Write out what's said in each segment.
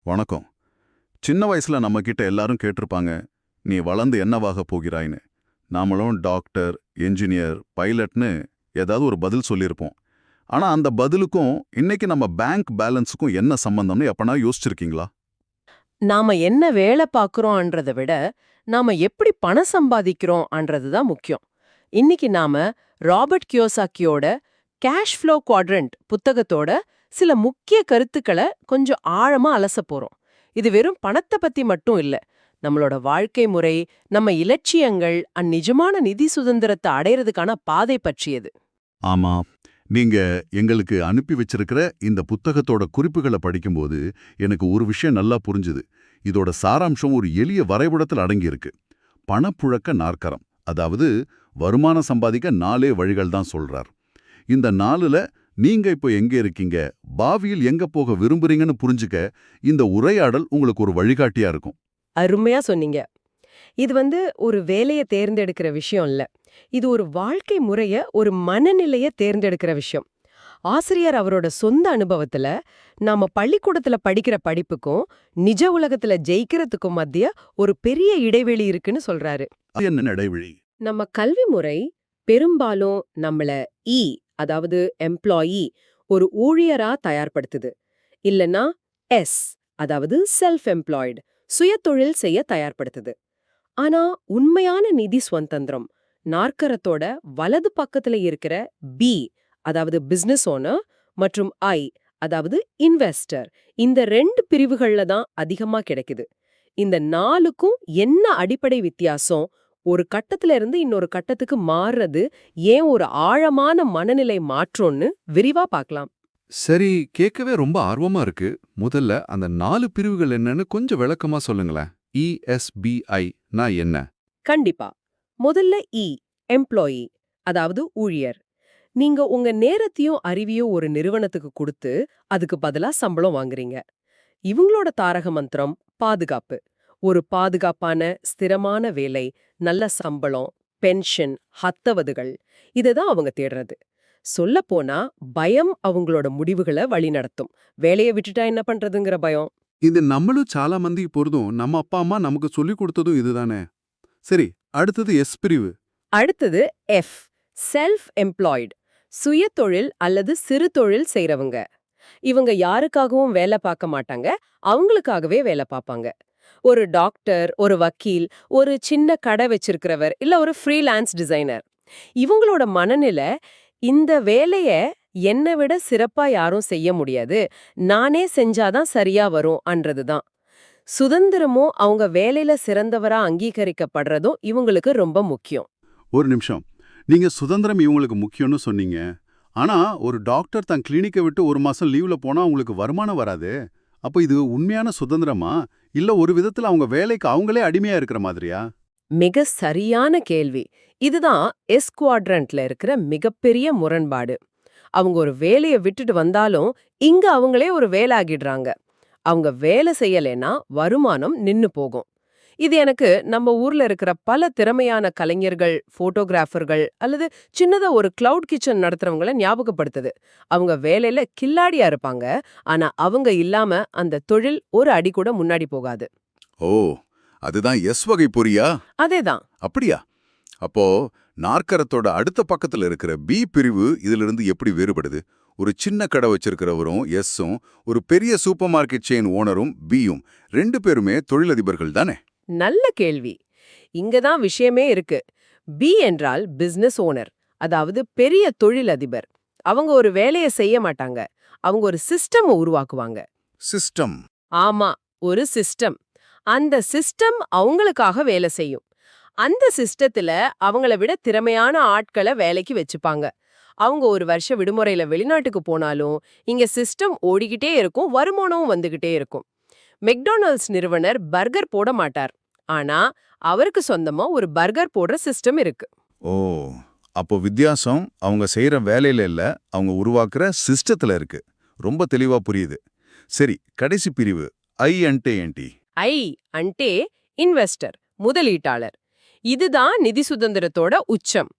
வணக்கம். சின்ன வயசுல நம்ம கிட்ட எல்லாரும் கேட்டிருப்பாங்க, நீ வளர்ந்து என்னவாக போகிறாய்ன்னு. நாமளும் டாக்டர், என்ஜினியர், பைலட்னு ஏதாவது ஒரு பதில் சொல்லியிருப்போம். ஆனா அந்த பதிலுக்கும் இன்னைக்கு நம்ம பேங்க் பேலன்ஸுக்கும் என்ன சம்பந்தம்னு எப்பனா யோசிச்சிருக்கீங்களா? நாம என்ன வேலை பார்க்குறோம்ன்றத விட, நாம எப்படி பணம் சம்பாதிக்கிறோம்ன்றது தான் முக்கியம். இன்னைக்கு நாம ராபர்ட் கியோசாக்கியோட கேஷ் ஃப்ளோ குவாட்ரண்ட் புத்தகத்தோட சில முக்கிய கருத்துக்களை கொஞ்சம் ஆழமா அலசப் போறோம். இது வெறும் பணத்தை பத்தி மட்டும் இல்ல. நம்மளோட வாழ்க்கை முறை, நம்ம இலட்சியங்கள், நிஜமான நிதி சுதந்திரத்தை அடையறதுக்கான பாதை பற்றியது. ஆமா. நீங்க எங்களுக்கு அனுப்பி வச்சிருக்கிற இந்த புத்தகத்தோட குறிப்புகளை படிக்கும்போது எனக்கு ஒரு விஷயம் நல்லா புரிஞ்சுது. இதோட சாராம்சம் ஒரு எளிய வரைபடத்தில் அடங்கியிருக்கு. பணப்புழக்க நாற்கரம், அதாவது வருமானம் சம்பாதிக்க 4 வழிகள் தான் சொல்றார். இந்த 4ல நீங்க இப்போ எங்க இருக்கீங்க, பாவியில் எங்க போக விரும்புறீங்கன்னு புரிஞ்சுக்க இந்த உரையாடல் உங்களுக்கு ஒரு வழிகாட்டியா இருக்கும். அருமையா சொன்னீங்க. இது ஒரு வேலைய தேர்ந்தெடுக்கிற விஷயம் இல்ல. இது ஒரு வாழ்க்கை முறைய, ஒரு மனநிலைய தேர்ந்தெடுக்கிற விஷயம். ஆசிரியர் அவரோட சொந்த அனுபவத்துல, நாம பள்ளிக்கூடத்துல படிக்கிற படிப்புக்கும், நிஜ உலகத்துல ஜெயிக்கிறதுக்கும் மத்திய ஒரு பெரிய இடைவெளி இருக்குன்னு சொல்றாரு. அது என்ன இடைவெளி? நம்ம கல்வி முறை பெரும்பாலும் நம்மள இ, அதாவது எம்ப்ளாயி, ஒரு ஊழியரா தயார்படுத்துது. இல்லனா எஸ், அதாவது செல்ஃப் எம்ப்ளாய்டு, சுயதொழில் செய்ய தயார்படுத்துது. ஆனா உண்மையான நிதி சுதந்திரம் நாற்கரத்தோட வலது பக்கத்துல இருக்கிற பி, அதாவது பிசினஸ் ஓனர், மற்றும் ஐ, அதாவது இன்வெஸ்டர், இந்த 2 பிரிவுகள்ல தான் அதிகமா கிடைக்குது. இந்த 4க்கும் என்ன அடிப்படை வித்தியாசம், ஒரு கட்டத்துல இருந்து இன்னொரு கட்டத்துக்கு மாறுறது ஏன் ஒரு ஆழமான மனநிலை மாற்றம்னு விரிவா பார்க்கலாம். சரி, கேட்கவே ரொம்ப ஆர்வமா இருக்கு. முதல்ல அந்த 4 பிரிவுகள் என்னன்னு கொஞ்சம் விளக்கமா சொல்லுங்களேன். ESBI னா என்ன? கண்டிப்பா. முதல்ல இ, எம்ப்ளாயி, அதாவது ஊழியர். நீங்க உங்க நேரத்தையும் அறிவையும் ஒரு நிறுவனத்துக்கு கொடுத்து அதுக்கு பதிலா சம்பளம் வாங்குறீங்க. இவங்களோட தாரக மந்திரம் பாதுகாப்பு. ஒரு பாதுகாப்பான ஸ்திரமான வேலை, நல்ல சம்பளம், பென்ஷன், ஹத்தவதுகள், இததான் அவங்க தேடுறது. சொல்லப்போனா பயம் அவங்களோட முடிவுகளை வழிநடத்தும். வேலையை விட்டுட்டா என்ன பண்றதுங்கிற பயம். இது நம்மளும் చాలా మందికి பொருதும். நம்ம அப்பா அம்மா நமக்கு சொல்லிக் கொடுத்ததும் இதுதானே. சரி, அடுத்தது எஸ் பிரிவு. அடுத்தது எஃப், செல்ஃப் எம்ப்ளாய்டு, சுயதொழில் அல்லது சிறு தொழில் செய்றவங்க. இவங்க யாருக்காகவும் வேலை பார்க்க மாட்டாங்க, அவங்களுக்காகவே வேலை பார்ப்பாங்க. ஒரு டாக்டர், ஒரு வக்கீல், ஒரு சின்ன கடை வச்சிருக்கிறவர், இல்ல ஒரு ஃப்ரீலான்ஸ் டிசைனர். இவங்களோட மனநிலை, இந்த வேலைய என்னை விட சிறப்பா யாரும் செய்ய முடியாது, நானே செஞ்சாதான் சரியா வரும் அன்றதுதான். சுதந்திரமும் அவங்க வேலையில சிறந்தவரா அங்கீகரிக்கப்படுறதும் இவங்களுக்கு ரொம்ப முக்கியம். ஒரு நிமிஷம். நீங்க சுதந்திரம் இவங்களுக்கு முக்கியம்னு சொன்னீங்க. ஆனா ஒரு டாக்டர் தன் கிளினிக்கை விட்டு ஒரு மாசம் லீவ்ல போனா அவங்களுக்கு வருமானம் வராது. அப்போ இது உண்மையான சுதந்திரமா, இல்ல ஒரு விதத்துல அவங்க வேலைக்கு அவங்களே அடிமையா இருக்கிற மாதிரியா? மிக சரியான கேள்வி. இதுதான் எஸ் குவாட்ரண்ட்ல இருக்கிற மிகப்பெரிய முரண்பாடு. அவங்க ஒரு வேலையை விட்டுட்டு வந்தாலும் இங்க அவங்களே ஒரு வேலாகிடுறாங்க. அவங்க வேலை செய்யலைன்னா வருமானம் நின்னு போகும். இது எனக்கு நம்ம ஊர்ல இருக்கிற பல திறமையான கலைஞர்கள், போட்டோகிராஃபர்கள் அல்லது சின்னதா ஒரு கிளவுட் கிச்சன் நடத்துறவங்கள ஞாபகப்படுத்துது. அவங்க வேலையில கில்லாடியா இருப்பாங்க, ஆனா அவங்க இல்லாம அந்த தொழில் ஒரு அடி கூட முன்னாடி போகாது. ஓ, அதுதான் எஸ் வகை பொறியா? அதேதான். அப்படியா? அப்போ நாற்கரத்தோட அடுத்த பக்கத்துல இருக்கிற பி பிரிவு இதிலிருந்து எப்படி வேறுபடுது? ஒரு சின்ன கடை வச்சிருக்கிறவரும் எஸ்ஸும், ஒரு பெரிய சூப்பர் மார்க்கெட் செயின் ஓனரும் பியும், 2 பேருமே தொழிலதிபர்கள் தானே? நல்ல கேள்வி. இங்கதான் விஷயமே இருக்கு. பி என்றால் பிசினஸ் ஓனர், அதாவது பெரிய தொழிலதிபர். அவங்க ஒரு வேலையை செய்ய மாட்டாங்க, அவங்க ஒரு சிஸ்டம் உருவாக்குவாங்க. சிஸ்டம்? ஆமா, ஒரு சிஸ்டம். அந்த சிஸ்டம் அவங்களுக்காக வேலை செய்யும். அந்த சிஸ்டத்துல அவங்கள விட திறமையான ஆட்களை வேலைக்கு வச்சுப்பாங்க. அவங்க ஒரு வருஷ விடுமுறையில வெளிநாட்டுக்கு போனாலும் இங்க சிஸ்டம் ஓடிக்கிட்டே இருக்கும், வருமானமும் வந்துகிட்டே இருக்கும். மெக்டானல்ட்ஸ் நிறுவனர் பர்கர் போட மாட்டார், ஆனா அவருக்கு சொந்தமா ஒரு பர்கர் போடுற சிஸ்டம் இருக்கு. ஓ, அப்போ வித்தியாசம் அவங்க செய்யற வேலையில இல்ல, அவங்க உருவாக்குற சிஸ்டத்துல இருக்கு. ரொம்ப தெளிவா புரியுது. சரி, கடைசி பிரிவு ஐ அண்டே ஏன்டி? ஐ அண்டே இன்வெஸ்டர், முதலீட்டாளர். இதுதான் நிதி சுதந்திரத்தோட உச்சம்.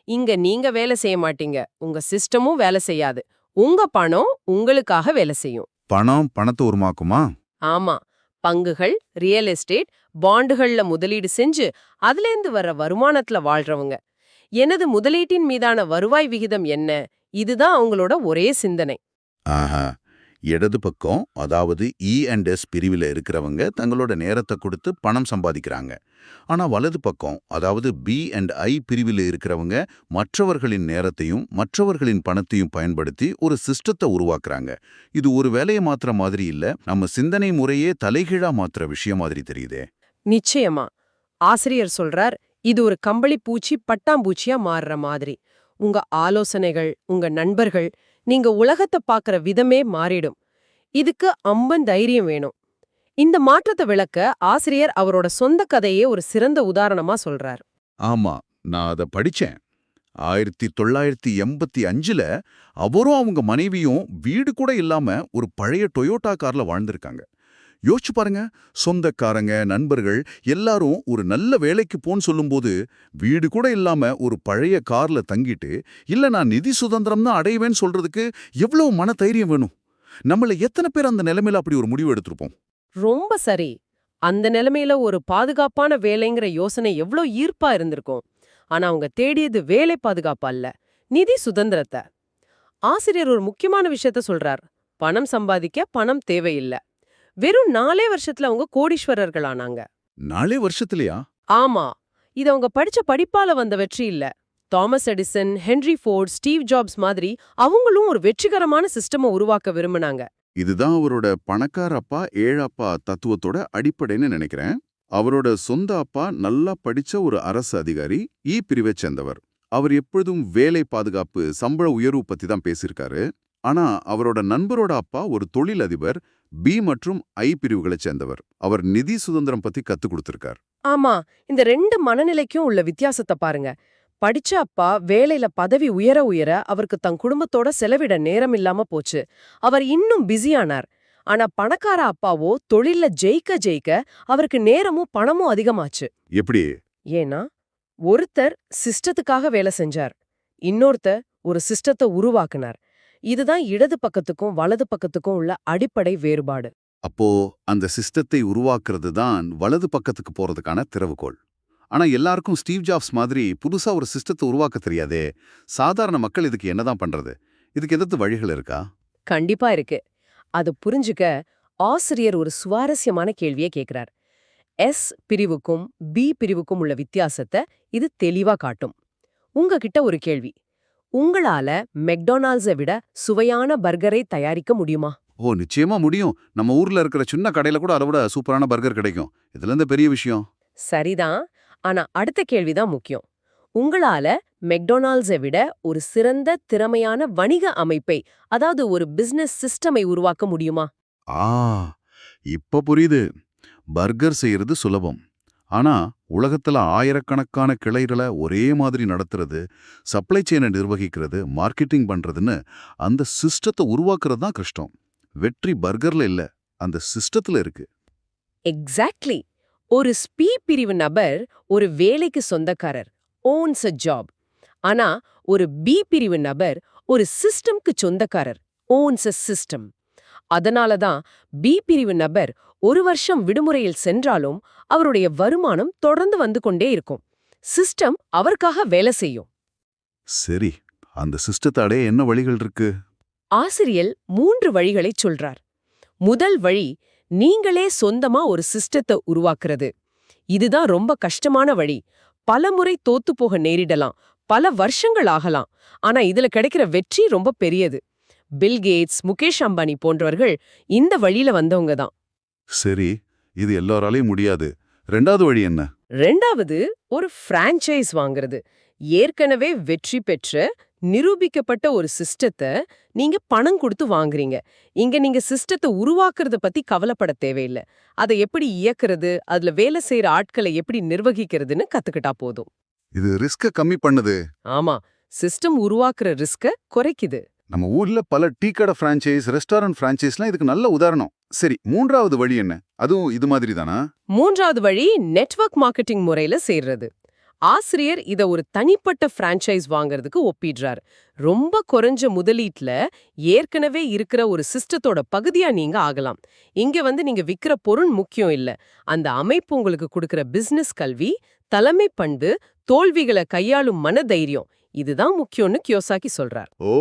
இங்க நீங்க வேலை செய்ய மாட்டீங்க, உங்க சிஸ்டமும் வேலை செய்யாது. உங்க பணம் உங்களுக்காக வேலை செய்யும். பணம் பணத்தை உருவாக்குமா? ஆமா, பங்குகள், ரியல் எஸ்டேட், பாண்டுகள்ல முதலீடு செஞ்சு அதுலேருந்து வர்ற வருமானத்துல வாழ்றவங்க. எனது முதலீட்டின் மீதான வருவாய் விகிதம் என்ன? இதுதான் அவங்களோட ஒரே சிந்தனை. ஆஹா. இடது பக்கம், அதாவது E&S பிரிவில் இருக்கிறவங்க தங்களோட நேரத்தை கொடுத்து பணம் சம்பாதிக்கிறாங்க. ஆனா வலது பக்கம், அதாவது B&I பிரிவில் இருக்கிறவங்க மற்றவர்களின் நேரத்தையும் மற்றவர்களின் பணத்தையும் பயன்படுத்தி ஒரு சிஸ்டத்தை உருவாக்குறாங்க. இது ஒரு வேலையை மாத்துற மாதிரி இல்ல, நம்ம சிந்தனை முறையே தலைகீழா மாத்துற விஷயம் மாதிரி தெரியுதே. நிச்சயமா. ஆசிரியர் சொல்றார், இது ஒரு கம்பளி பூச்சி பட்டாம்பூச்சியா மாறுற மாதிரி. உங்க ஆலோசனைகள், உங்க நண்பர்கள், நீங்க உலகத்தை பார்க்கற விதமே மாறிடும். இதுக்கு அம்பன் தைரியம் வேணும். இந்த மாற்றத்தை விளக்க ஆசிரியர் அவரோட சொந்த கதையே ஒரு சிறந்த உதாரணமா சொல்றார். ஆமா, நான் அதை படிச்சேன். 1985ல அவரும் அவங்க மனைவியும் வீடு கூட இல்லாம ஒரு பழைய டொயோட்டா கார்ல வாழ்ந்திருக்காங்க. யோசிச்சு பாருங்க, சொந்தக்காரங்க, நண்பர்கள் எல்லாரும் ஒரு நல்ல வேலைக்கு போன்னு சொல்லும்போது வீடு கூட இல்லாம ஒரு பழைய கார்ல தங்கிட்டு, இல்ல நான் நிதி சுதந்திரம் தான் அடைவேன்னு சொல்றதுக்கு எவ்வளவு மன தைரியம் வேணும்? நம்மள எத்தனை பேர் அந்த நிலைமையில அப்படி ஒரு முடிவு எடுத்திருப்போம்? ரொம்ப சரி. அந்த நிலைமையில ஒரு பாதுகாப்பான வேலைங்கிற யோசனை எவ்ளோ ஈர்ப்பா இருந்திருக்கும். ஆனா அவங்க தேடியது வேலை பாதுகாப்பு அல்ல, நிதி சுதந்திரத்தை. ஆசிரியர் ஒரு முக்கியமான விஷயத்த சொல்றார். பணம் சம்பாதிக்க பணம் தேவையில்ல. வெறும் 4 வருஷத்துல அவங்க கோடீஸ்வரர்கள் ஆனாங்க. 4 வருஷத்துலயா? ஆமா, இது அவங்க படிச்ச படிப்பால வந்த வெற்றி இல்ல. Thomas Edison, Henry Ford, Steve jobs மாதிரி அவங்களும் ஒரு வெற்றிகரமான சிஸ்டமை உருவாக்க விரும்பினாங்க. இதுதான் அவரோட பணக்கார அப்பா ஏழப்பா தத்துவத்தோட அடிப்படைன்னு நினைக்கிறேன். அவரோட சொந்த அப்பா நல்லா படிச்ச ஒரு அரசு அதிகாரி, பிரிவை சேர்ந்தவர். அவர் எப்பொழுதும் வேலை பாதுகாப்பு, சம்பள உயர்வு பத்தி தான் பேசியிருக்காரு. ஆனா அவரோட நண்பரோட அப்பா ஒரு தொழில் அதிபர், பி மற்றும் ஐ பிரிவுகளை சேர்ந்தவர். அவர் நிதி சுதந்திரம் பத்தி கத்துக் கொடுத்திருக்கார். ஆமா, இந்த 2 மனநிலைக்கும் உள்ள வித்தியாசத்தை பாருங்க. படிச்ச அப்பா வேலையில பதவி உயர உயர அவருக்கு தன் குடும்பத்தோட செலவிட நேரம் இல்லாம போச்சு. அவர் இன்னும் பிஸியானார். ஆனா பணக்கார அப்பாவோ தொழில்ல ஜெயிக்க ஜெயிக்க அவருக்கு நேரமும் பணமும் அதிகமாச்சு. எப்படி? ஏன்னா ஒருத்தர் சிஸ்டத்துக்காக வேலை செஞ்சார், இன்னொருத்தர் ஒரு சிஸ்டத்தை உருவாக்குனார். இதுதான் இடது பக்கத்துக்கும் வலது பக்கத்துக்கும் உள்ள அடிப்படை வேறுபாடு. அப்போ அந்த சிஸ்டத்தை உருவாக்குறது தான் வலது பக்கத்துக்கு போறதுக்கான திறவுகோல். ஆனா எல்லாருக்கும் ஸ்டீவ் ஜாப்ஸ் மாதிரி புதுசா ஒரு சிஸ்டத்தை உருவாக்க தெரியாதே. சாதாரண மக்கள் இதுக்கு என்னதான் பண்றது? இதுக்கு எதிர்த்து வழிகள் இருக்கா? கண்டிப்பா இருக்கு. அது புரிஞ்சுக்க ஆசிரியர் ஒரு சுவாரஸ்யமான கேள்வியை கேட்கிறார். எஸ் பிரிவுக்கும் பி பிரிவுக்கும் உள்ள வித்தியாசத்தை இது தெளிவா காட்டும். உங்ககிட்ட ஒரு கேள்வி. உங்களால மெக்டொனால்ட்ஸை விட சுவையான பர்கரை தயாரிக்க முடியுமா? ஓ, நிச்சயமா முடியும். நம்ம ஊர்ல இருக்கிற சின்ன கடையில கூட அதை விட சூப்பரான பர்கர் கிடைக்கும். இதுல இருந்து பெரிய விஷயம். சரிதான். ஆனா அடுத்த கேள்விதான் முக்கியம். உங்களால மெக்டொனால்ட்ஸை விட ஒரு சிறந்த திறமையான வணிக அமைப்பை, அதாவது ஒரு பிசினஸ் சிஸ்டமை உருவாக்க முடியுமா? ஆ, இப்ப புரியுது. பர்கர் செய்யறது சுலபம். ஆனா உலகத்துல ஆயிரக்கணக்கான கிளைகளை ஒரே மாதிரி நடத்துறது, சப்ளை செயினை நிர்வகிக்கிறது, மார்க்கெட்டிங் பண்றதுன்னு அந்த சிஸ்டத்தை உருவாக்குறது தான் கஷ்டம். வெற்றி பர்கர்ல இல்ல, அந்த சிஸ்டத்துல இருக்கு. எக்ஸாக்ட்லி. ஒரு ஸ்பீ பிரிவு நபர் ஒரு வேலைக்கு சொந்தக்காரர், ஓன்ஸ் அ ஜாப். ஆனா ஒரு பி பிரிவு நபர் ஒரு சிஸ்டம்க்கு சொந்தக்காரர், ஓன்ஸ் அ சிஸ்டம். அதனால தான் பி பிரிவு நபர் 1 வருஷம் விடுமுறையில் சென்றாலும் அவருடைய வருமானம் தொடர்ந்து வந்து கொண்டே இருக்கும். சிஸ்டம் அவருக்காக வேலை செய்யும். சரி, அந்த சிஸ்டத்தை அடைய என்ன வழிகள் இருக்கு? ஆசிரியர் 3 வழிகளைச் சொல்றார். முதல் வழி, நீங்களே சொந்தமா ஒரு சிஸ்டத்தை உருவாக்குறது. இதுதான் ரொம்ப கஷ்டமான வழி. பலமுறை தோத்து போக நேரிடலாம், பல வருஷங்கள் ஆகலாம். ஆனா இதுல கிடைக்கிற வெற்றி ரொம்ப பெரியது. பில் கேட்ஸ், முகேஷ் அம்பானி போன்றவர்கள் இந்த வழியில வந்தவங்க தான். சரி, இது எல்லாராலையும் முடியாது. 2வது வழி என்ன? 2வது, ஒரு பிரான்ச்சைஸ் வாங்குறது. ஏற்கனவே வெற்றி பெற்ற நிரூபிக்கப்பட்ட ஒரு சிஸ்டத்தை நீங்க பணம் கொடுத்து வாங்குறீங்க. இங்க நீங்க சிஸ்டத்தை உருவாக்குறத பத்தி கவலைப்பட தேவையில்லை. அதை எப்படி இயக்குறது, அதுல வேலை செய்யற ஆட்களை எப்படி நிர்வகிக்கிறதுன்னு கத்துக்கிட்டா போதும். இது ரிஸ்க கம்மி பண்ணுது. ஆமா, சிஸ்டம் உருவாக்குற ரிஸ்க குறைக்குது. நம்ம ஊர்ல பல டீ கடை பிரான்ச்சைஸ், ரெஸ்டாரண்ட் பிரான்ச்சைஸ்லாம் இதுக்கு நல்ல உதாரணம். சரி, 3வது வழி என்ன? அதுவும் இது மாதிரி தானா? 3வது வழி நெட்வொர்க் மார்க்கெட்டிங் முறையில செய்யறது. ஆசிரியர் இத ஒரு தனிப்பட்ட பிரான்ச்சைஸ் வாங்குறதுக்கு ஒப்பிடுறார். ரொம்ப குறைஞ்ச முதலீட்ல ஏற்கனவே இருக்கிற ஒரு சிஸ்டத்தோட பகுதியா நீங்க ஆகலாம். இங்க நீங்க விக்கிற பொருள் முக்கியம் இல்ல. அந்த அமைப்பு உங்களுக்கு கொடுக்கிற பிசினஸ் கல்வி, தலைமை பண்பு, தோல்விகளை கையாளும் மனதைரியம், இதுதான் முக்கியம்னு கியோசாகி சொல்றார். ஓ,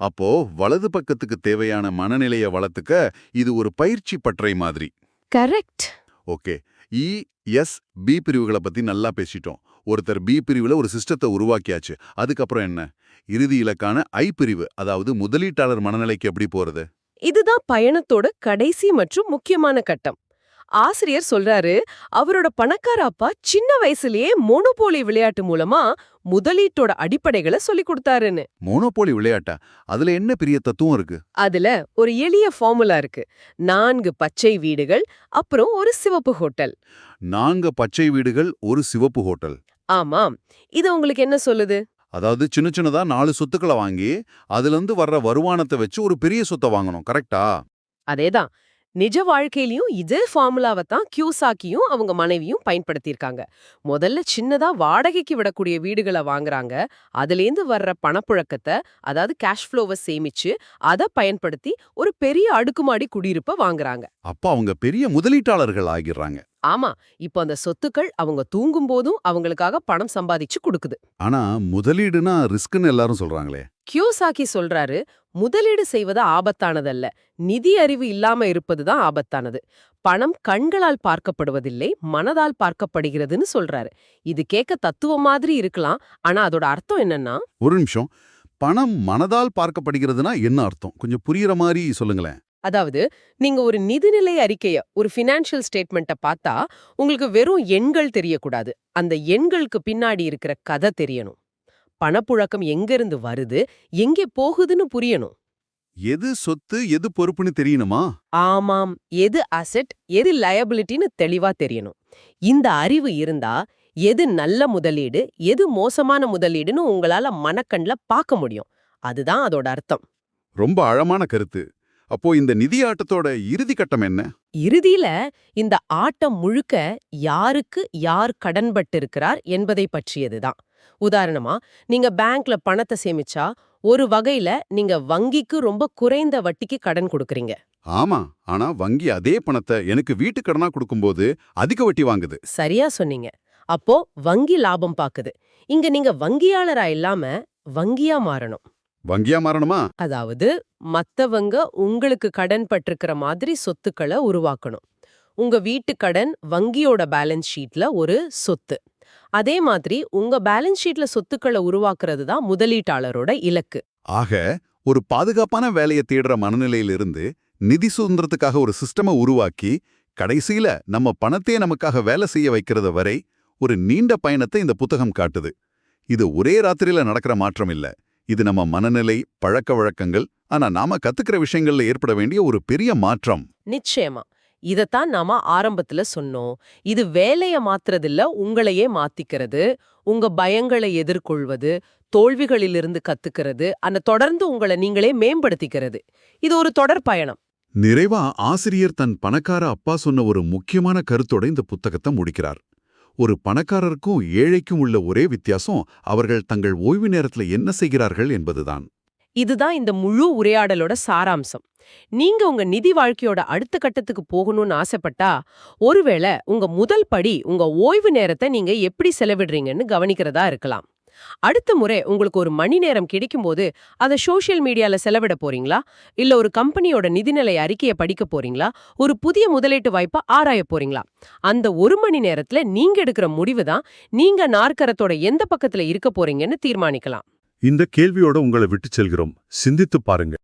அப்போ வலது பக்கத்துக்கு தேவையான மனநிலைய வளர்த்துக்க இது ஒரு பயிற்சி பட்டறை மாதிரி. கரெக்ட். ஓகே, இ, எஸ், பி பிரிவுகளை பத்தி நல்லா பேசிட்டோம். ஒருத்தர் பி பிரிவுல ஒரு சிஸ்டத்தை உருவாக்கியாச்சு. அதுக்கப்புறம் என்ன? இறுதி இலக்கான ஐ பிரிவு, அதாவது முதலீட்டாளர் மனநிலைக்கு எப்படி போறது? இதுதான் பயணத்தோட கடைசி மற்றும் முக்கியமான கட்டம். ஆசிரியர் சொல்றாரு, அவரோட பணக்கார அப்பா சின்ன வயசுலயே மோனோபோலி விளையாட்டு மூலமா முதலீட்டோட அடிப்படைகளை சொல்லி கொடுத்தாருன்னு. மோனோபோலி விளையாட்டா? அதுல என்ன பெரிய தத்துவம் இருக்கு? அதுல ஒரு எளிய ஃபார்முலா இருக்கு. 4 பச்சை வீடுகள், அப்புறம் ஒரு சிவப்பு ஹோட்டல். 4 பச்சை வீடுகள், ஒரு சிவப்பு ஹோட்டல். ஆமாம். இது உங்களுக்கு என்ன சொல்லுது? அதாவது சின்னதா 4 சொத்துக்களை வாங்கி அதிலிருந்து வர்ற வருமானத்தை வச்சு ஒரு பெரிய சொத்தை வாங்கணும், கரெக்டா? அதேதான். நிஜ வாழ்க்கையிலயும் இதே ஃபார்முலாவை தான் கியோசாகியும் அவங்க மனைவியும் பயன்படுத்தியிருக்காங்க. முதல்ல சின்னதா வாடகைக்கு விடக்கூடிய வீடுகளை வாங்குறாங்க. அதுலேருந்து வர்ற பணப்புழக்கத்தை, அதாவது கேஷ் ஃப்ளோவை சேமிச்சு அதை பயன்படுத்தி ஒரு பெரிய அடுக்குமாடி குடியிருப்பை வாங்குறாங்க. அப்ப அவங்க பெரிய முதலீட்டாளர்கள் ஆகிடுறாங்க. ஆமா, இப்போ அந்த சொத்துக்கள் அவங்க தூங்கும் போதும் அவங்களுக்காக பணம் சம்பாதிச்சு கொடுக்குது. ஆனா முதலீடுனா ரிஸ்க்னு எல்லாரும் சொல்றாங்களே. கியோசாகி சொல்றாரு, முதலீடு செய்வது ஆபத்தானதல்ல, நிதி அறிவு இல்லாம இருப்பதுதான் ஆபத்தானது. பணம் கண்களால் பார்க்கப்படுவதில்லை, மனதால் பார்க்கப்படுகிறதுன்னு சொல்றாரு. இது கேட்க தத்துவம் மாதிரி இருக்கலாம், ஆனா அதோட அர்த்தம் என்னன்னா? ஒரு நிமிஷம், பணம் மனதால் பார்க்கப்படுகிறதுனா என்ன அர்த்தம்? கொஞ்சம் புரியுற மாதிரி சொல்லுங்களேன். அதாவது, நீங்க ஒரு நிதிநிலை அறிக்கைய, ஒரு ஃபினான்ஷியல் ஸ்டேட்மெண்ட்ட பார்த்தா உங்களுக்கு வெறும் எண்கள் தெரியக்கூடாது. அந்த எண்களுக்கு பின்னாடி இருக்கிற கதை தெரியணும். பணப்புழக்கம் எங்கிருந்து வருது, எங்கே போகுதுன்னு புரியணும். எது சொத்து, எது பொறுப்புன்னு தெரியணுமா? ஆமாம், எது அசெட், எது லயபிலிட்டின்னு தெளிவா தெரியணும். இந்த அறிவு இருந்தா எது நல்ல முதலீடு, எது மோசமான முதலீடுன்னு உங்களால மனக்கண்ல பார்க்க முடியும். அதுதான் அதோட அர்த்தம். ரொம்ப ஆழமான கருத்து. அப்போ இந்த நிதி ஆட்டத்தோட இறுதி கட்டம் என்ன? இறுதியில இந்த ஆட்டம் முழுக்க யாருக்கு யார் கடன்பட்டு இருக்கிறார் என்பதை பற்றியதுதான். உதாரணமா, நீங்க பேங்க்ல பணத்தை சேமிச்சா ஒரு வகையில நீங்க வங்கிக்கு ரொம்ப குறைந்த வட்டிக்கு கடன் கொடுக்கறீங்க. ஆமா, ஆனா வங்கி அதே பணத்தை எனக்கு வீட்டு கடனா கொடுக்கும்போது அதிக வட்டி வாங்குது. சரியா சொன்னீங்க. அப்போ வங்கி லாபம் பாக்குது. இங்க நீங்க வங்கியாளரா இல்லாம வங்கியா மாறணும். வங்கியா மாறணுமா? அதாவது, மத்தவங்க உங்களுக்கு கடன் பட்டிருக்கிற மாதிரி சொத்துக்களை உருவாக்கணும். உங்க வீட்டு கடன் வங்கியோட பேலன்ஸ் ஷீட்ல ஒரு சொத்து. அதே மாதிரி உங்க பேலன்ஸ் ஷீட்ல சொத்துக்களை உருவாக்குறது தான் முதலீட்டாளரோட இலக்கு. ஆக, ஒரு பாதுகாப்பான வேலையை தேடுற மனநிலையிலிருந்து நிதி சுதந்திரத்துக்காக ஒரு சிஸ்டமை உருவாக்கி கடைசியில நம்ம பணத்தையே நமக்காக வேலை செய்ய வைக்கிறது வரை ஒரு நீண்ட பயணத்தை இந்த புத்தகம் காட்டுது. இது ஒரே ராத்திரியில நடக்கிற மாற்றம் இல்ல. இது நம்ம மனநிலை, பழக்க வழக்கங்கள், ஆனா நாம கத்துக்கிற விஷயங்கள்ல ஏற்பட வேண்டிய ஒரு பெரிய மாற்றம். நிச்சயமா. இதத்தான் நாம ஆரம்பத்துல சொன்னோம். இது வேலைய மாத்துறதில்ல, உங்களையே மாத்திக்கிறது. உங்க பயங்களை எதிர்கொள்வது, தோல்விகளிலிருந்து கத்துக்கிறது, தொடர்ந்து உங்களை நீங்களே மேம்படுத்திக்கிறது. இது ஒரு தொடர் பயணம். நிறைவா ஆசிரியர் தன் பணக்கார அப்பா சொன்ன ஒரு முக்கியமான கருத்தோட இந்த புத்தகத்தை முடிக்கிறார். ஒரு பணக்காரருக்கும் ஏழைக்கும் உள்ள ஒரே வித்தியாசம் அவர்கள் தங்கள் ஓய்வு நேரத்துல என்ன செய்கிறார்கள் என்பதுதான். இதுதான் இந்த முழு உரையாடலோட சாராம்சம். நீங்க உங்க நிதி வாழ்க்கையோட அடுத்த கட்டத்துக்கு போகணும்னு ஆசைப்பட்டா, ஒருவேளை உங்க முதல் படி உங்க ஓய்வு நேரத்தை நீங்க எப்படி செலவிடுறீங்கன்னு கவனிக்கிறதா இருக்கலாம். அடுத்த முறை உங்களுக்கு ஒரு மணி நேரம் கிடைக்கும்போது அதை சோஷியல் மீடியால செலவிட போறீங்களா, இல்ல ஒரு கம்பெனியோட நிதிநிலை அறிக்கையை படிக்க போறீங்களா, ஒரு புதிய முதலீட்டு வாய்ப்பை ஆராய போறீங்களா? அந்த ஒரு மணி நேரத்துல நீங்க எடுக்கிற முடிவு தான் நீங்க நாற்கரத்தோட எந்த பக்கத்துல இருக்க போறீங்கன்னு தீர்மானிக்கலாம். இந்த கேள்வியோட உங்களை விட்டு செல்கிறோம். சிந்தித்து பாருங்க.